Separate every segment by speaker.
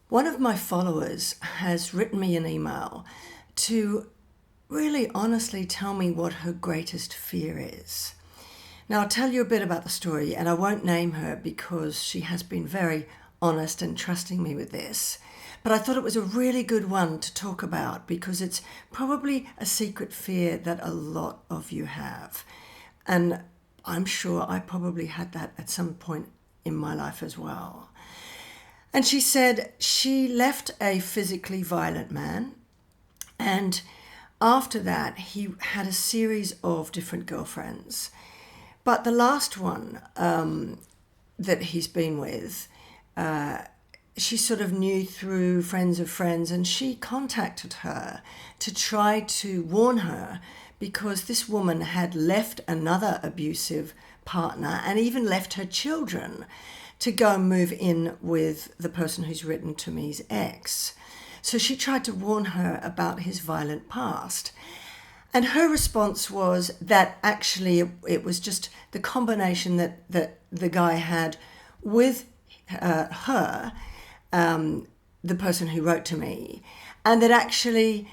Speaker 1: One of my followers has written me an email to really honestly tell me what her greatest fear is. Now, I'll tell you a bit about the story, and I won't name her because she has been very honest and trusting me with this. But I thought it was a really good one to talk about because it's probably a secret fear that a lot of you have. And I'm sure I probably had that at some point in my life as well. And she said she left a physically violent man, and after that he had a series of different girlfriends. But the last one that he's been with, she sort of knew through friends of friends, and she contacted her to try to warn her because this woman had left another abusive partner and even left her children to go and move in with the person who's written to me's ex. So she tried to warn her about his violent past. And her response was that actually it was just the combination that the guy had with her, the person who wrote to me, and that actually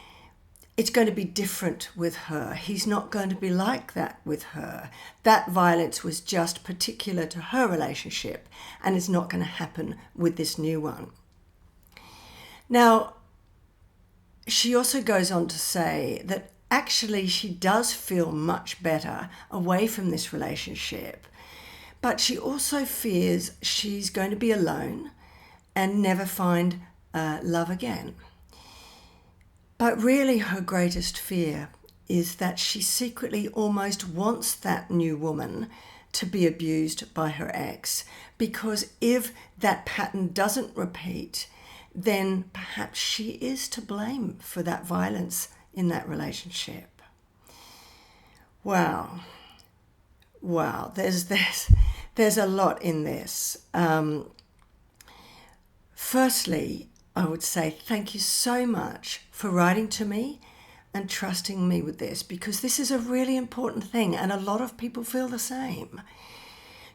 Speaker 1: it's going to be different with her. He's not going to be like that with her. That violence was just particular to her relationship and it's not going to happen with this new one. Now, she also goes on to say that actually she does feel much better away from this relationship, but she also fears she's going to be alone and never find love again. But really her greatest fear is that she secretly almost wants that new woman to be abused by her ex, because if that pattern doesn't repeat, then perhaps she is to blame for that violence in that relationship. Wow, there's a lot in this. Firstly, I would say thank you so much for writing to me and trusting me with this, because this is a really important thing and a lot of people feel the same.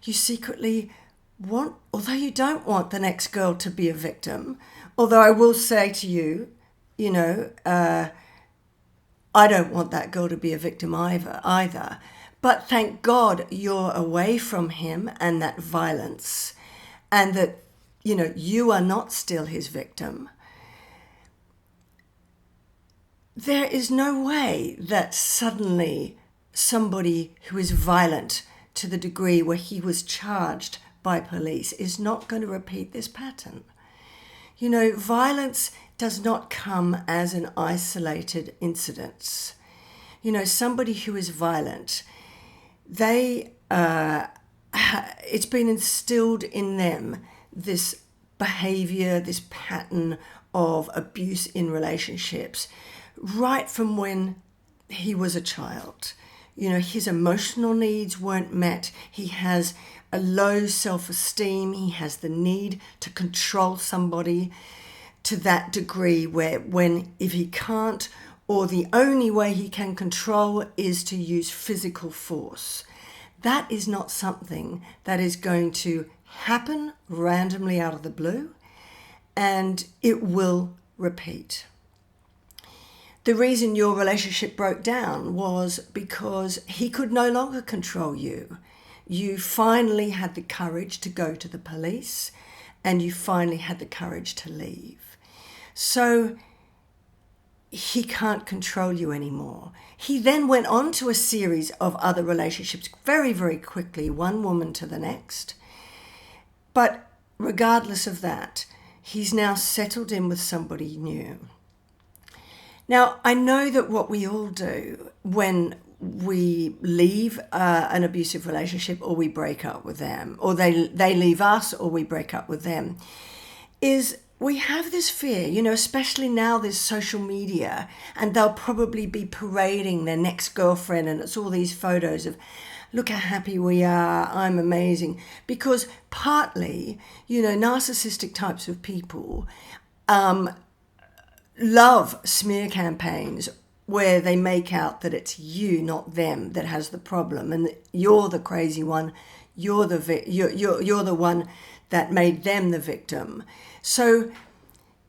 Speaker 1: You secretly want, although you don't want the next girl to be a victim, although I will say to you, I don't want that girl to be a victim either. But thank God you're away from him and that violence, and that you are not still his victim. There is no way that suddenly somebody who is violent to the degree where he was charged by police is not going to repeat this pattern. Violence does not come as an isolated incident. Somebody who is violent, it's been instilled in them this behavior, this pattern of abuse in relationships right from when he was a child. His emotional needs weren't met. He has a low self-esteem. He has the need to control somebody to that degree where if he can't, or the only way he can control is to use physical force. That is not something that is going to happen randomly out of the blue, and it will repeat. The reason your relationship broke down was because he could no longer control you. You finally had the courage to go to the police, and you finally had the courage to leave. So he can't control you anymore. He then went on to a series of other relationships very, very quickly, one woman to the next. But regardless of that, he's now settled in with somebody new. Now, I know that what we all do when we leave an abusive relationship, or we break up with them, or they leave us, or we break up with them, is we have this fear, especially now there's social media, and they'll probably be parading their next girlfriend, and it's all these photos of, look how happy we are, I'm amazing. Because partly, narcissistic types of people love smear campaigns where they make out that it's you, not them, that has the problem, and that you're the crazy one, you're the one that made them the victim. So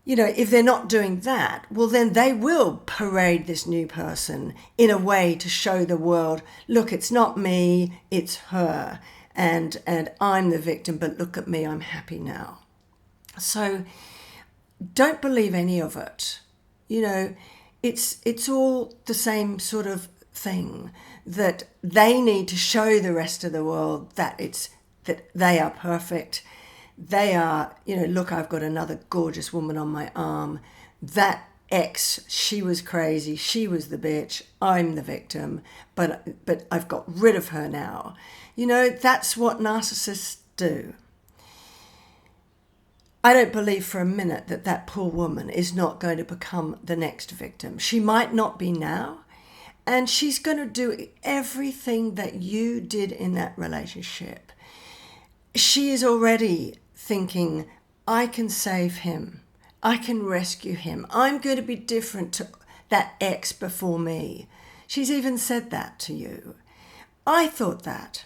Speaker 1: if they're not doing that, well, then they will parade this new person in a way to show the world, look, it's not me, it's her. And I'm the victim, but look at me, I'm happy now. So don't believe any of it. It's all the same sort of thing, that they need to show the rest of the world that they are perfect. They are, look, I've got another gorgeous woman on my arm. That ex, she was crazy. She was the bitch. I'm the victim, but I've got rid of her now. That's what narcissists do. I don't believe for a minute that poor woman is not going to become the next victim. She might not be now, and she's going to do everything that you did in that relationship. She is already thinking, I can save him. I can rescue him. I'm going to be different to that ex before me. She's even said that to you. I thought that.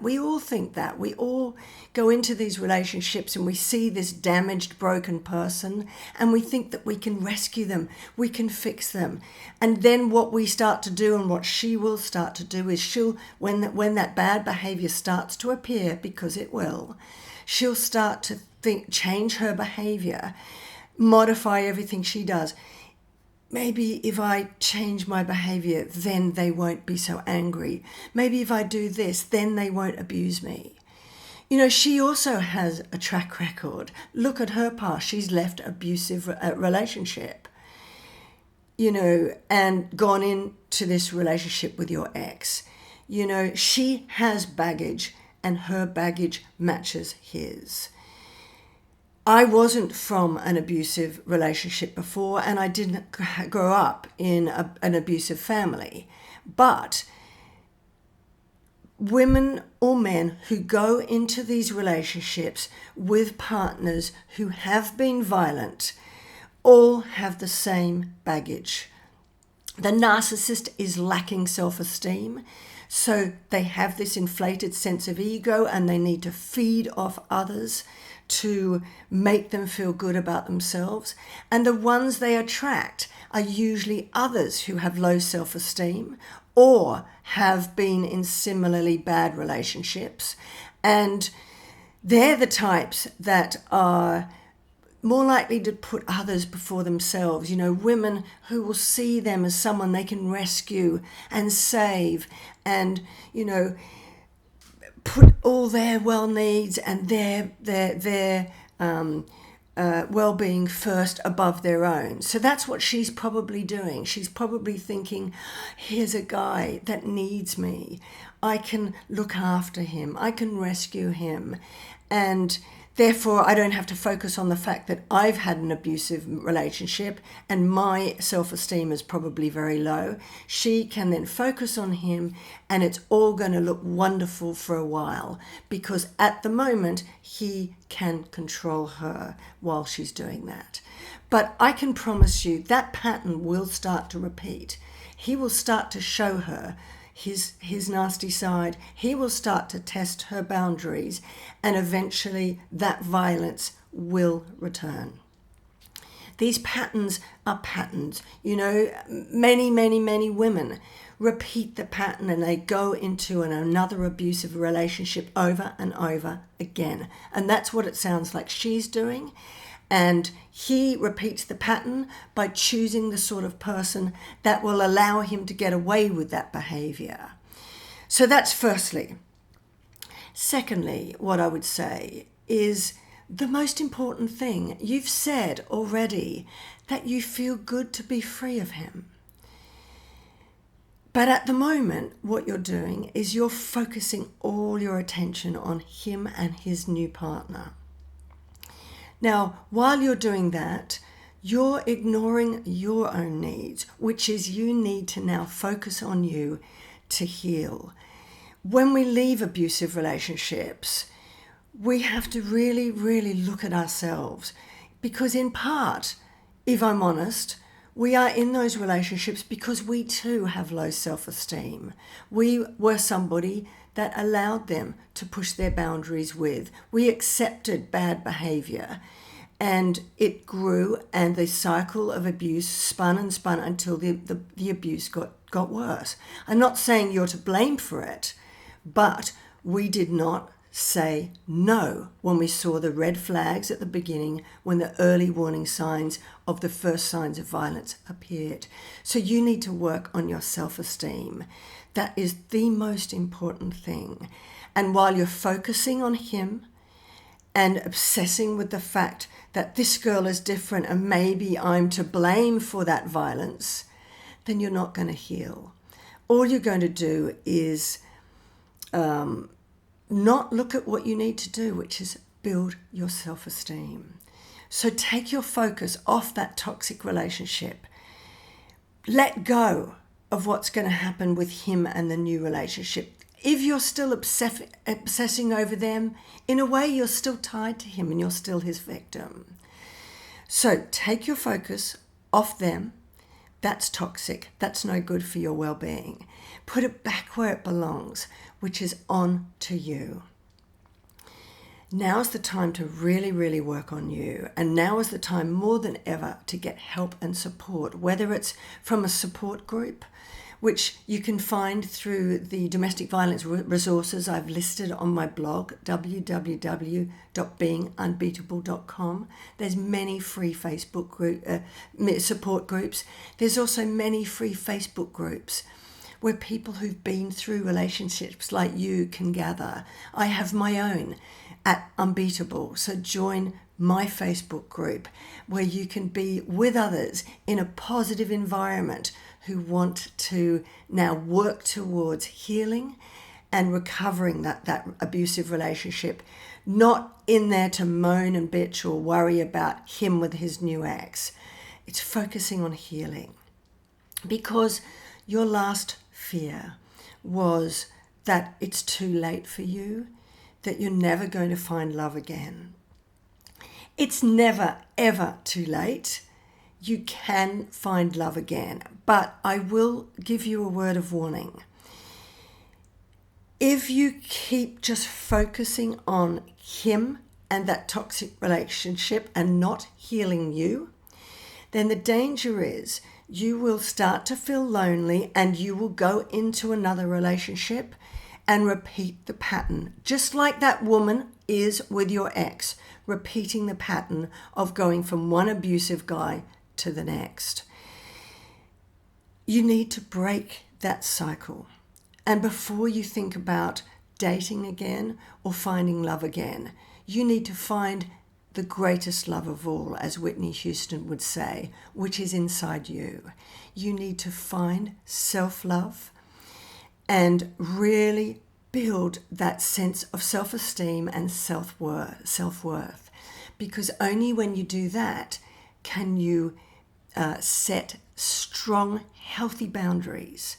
Speaker 1: We all think that. We all go into these relationships and we see this damaged, broken person and we think that we can rescue them, we can fix them. And then what we start to do, and what she will start to do, is when that bad behavior starts to appear, because it will, she'll start to change her behavior, modify everything she does. Maybe if I change my behavior, then they won't be so angry. Maybe if I do this, then they won't abuse me. She also has a track record. Look at her past. She's left abusive relationship, and gone into this relationship with your ex. She has baggage, and her baggage matches his. I wasn't from an abusive relationship before, and I didn't grow up in an abusive family. But women or men who go into these relationships with partners who have been violent all have the same baggage. The narcissist is lacking self-esteem, so they have this inflated sense of ego, and they need to feed off others to make them feel good about themselves. And the ones they attract are usually others who have low self-esteem or have been in similarly bad relationships. And they're the types that are more likely to put others before themselves. Women who will see them as someone they can rescue and save, and, put all their well needs and their well-being first above their own. So that's what she's probably doing. She's probably thinking, here's a guy that needs me. I can look after him. I can rescue him. And therefore, I don't have to focus on the fact that I've had an abusive relationship and my self-esteem is probably very low. She can then focus on him, and it's all going to look wonderful for a while, because at the moment, he can control her while she's doing that. But I can promise you that pattern will start to repeat. He will start to show her his nasty side. He will start to test her boundaries, and eventually that violence will return. These patterns are patterns. Many women repeat the pattern, and they go into another abusive relationship over and over again. And that's what it sounds like she's doing. And he repeats the pattern by choosing the sort of person that will allow him to get away with that behavior. So that's firstly. Secondly, what I would say is the most important thing. You've said already that you feel good to be free of him. But at the moment, what you're doing is you're focusing all your attention on him and his new partner. Now, while you're doing that, you're ignoring your own needs, which is you need to now focus on you to heal. When we leave abusive relationships, we have to really, really look at ourselves, because in part, if I'm honest, we are in those relationships because we too have low self-esteem. We were somebody that allowed them to push their boundaries with. We accepted bad behavior, And it grew, and the cycle of abuse spun and spun until the abuse got worse. I'm not saying you're to blame for it, but we did not say no when we saw the red flags at the beginning, when the early warning signs of the first signs of violence appeared. So you need to work on your self-esteem. That is the most important thing. And while you're focusing on him and obsessing with the fact that this girl is different and maybe I'm to blame for that violence, then you're not going to heal. All you're going to do is not look at what you need to do, which is build your self-esteem. So take your focus off that toxic relationship. Let go of what's going to happen with him and the new relationship. If you're still obsessing over them, in a way you're still tied to him and you're still his victim. So take your focus off them. That's toxic. That's no good for your well-being. Put it back where it belongs, which is on to you. Now's the time to really, really work on you. And now is the time more than ever to get help and support, whether it's from a support group, which you can find through the domestic violence resources I've listed on my blog, www.beingunbeatable.com. There's many free Facebook support groups. There's also many free Facebook groups where people who've been through relationships like you can gather. I have my own at Unbeatable, so join my Facebook group where you can be with others in a positive environment who want to now work towards healing and recovering that abusive relationship, not in there to moan and bitch or worry about him with his new ex. It's focusing on healing. Because your last fear was that it's too late for you, that you're never going to find love again. It's never, ever too late. You can find love again, but I will give you a word of warning. If you keep just focusing on him and that toxic relationship and not healing you, then the danger is you will start to feel lonely and you will go into another relationship and repeat the pattern, just like that woman is with your ex, repeating the pattern of going from one abusive guy to the next. You need to break that cycle. And before you think about dating again or finding love again, you need to find the greatest love of all, as Whitney Houston would say, which is inside you. You need to find self-love and really build that sense of self-esteem and self-worth. Because only when you do that can you set strong, healthy boundaries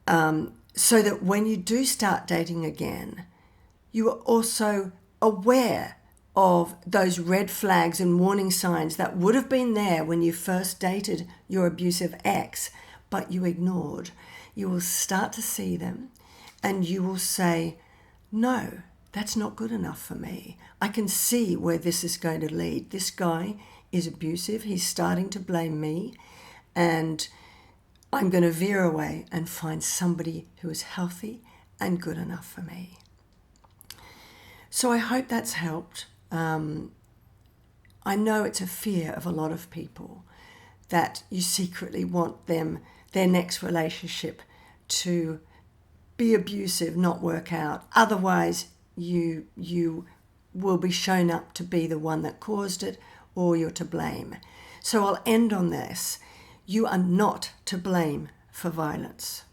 Speaker 1: so that when you do start dating again, you are also aware of those red flags and warning signs that would have been there when you first dated your abusive ex, but you ignored. You will start to see them and you will say, no, that's not good enough for me. I can see where this is going to lead. This guy is abusive. He's starting to blame me, and I'm going to veer away and find somebody who is healthy and good enough for me. So I hope that's helped. I know it's a fear of a lot of people that you secretly want their next relationship to be abusive, not work out. Otherwise, you will be shown up to be the one that caused it, or you're to blame. So I'll end on this. You are not to blame for violence.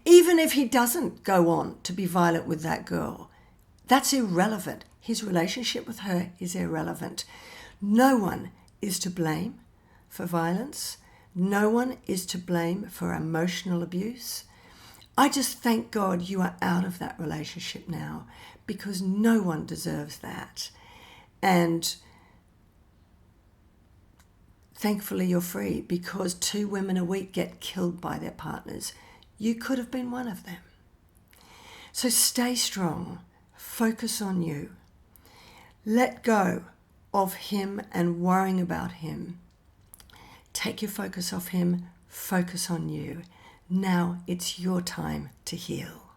Speaker 1: Even if he doesn't go on to be violent with that girl, that's irrelevant. His relationship with her is irrelevant. No one is to blame for violence. No one is to blame for emotional abuse. I just thank God you are out of that relationship now, because no one deserves that. And thankfully you're free, because 2 women a week get killed by their partners. You could have been one of them. So stay strong. Focus on you. Let go of him and worrying about him. Take your focus off him, focus on you. Now it's your time to heal.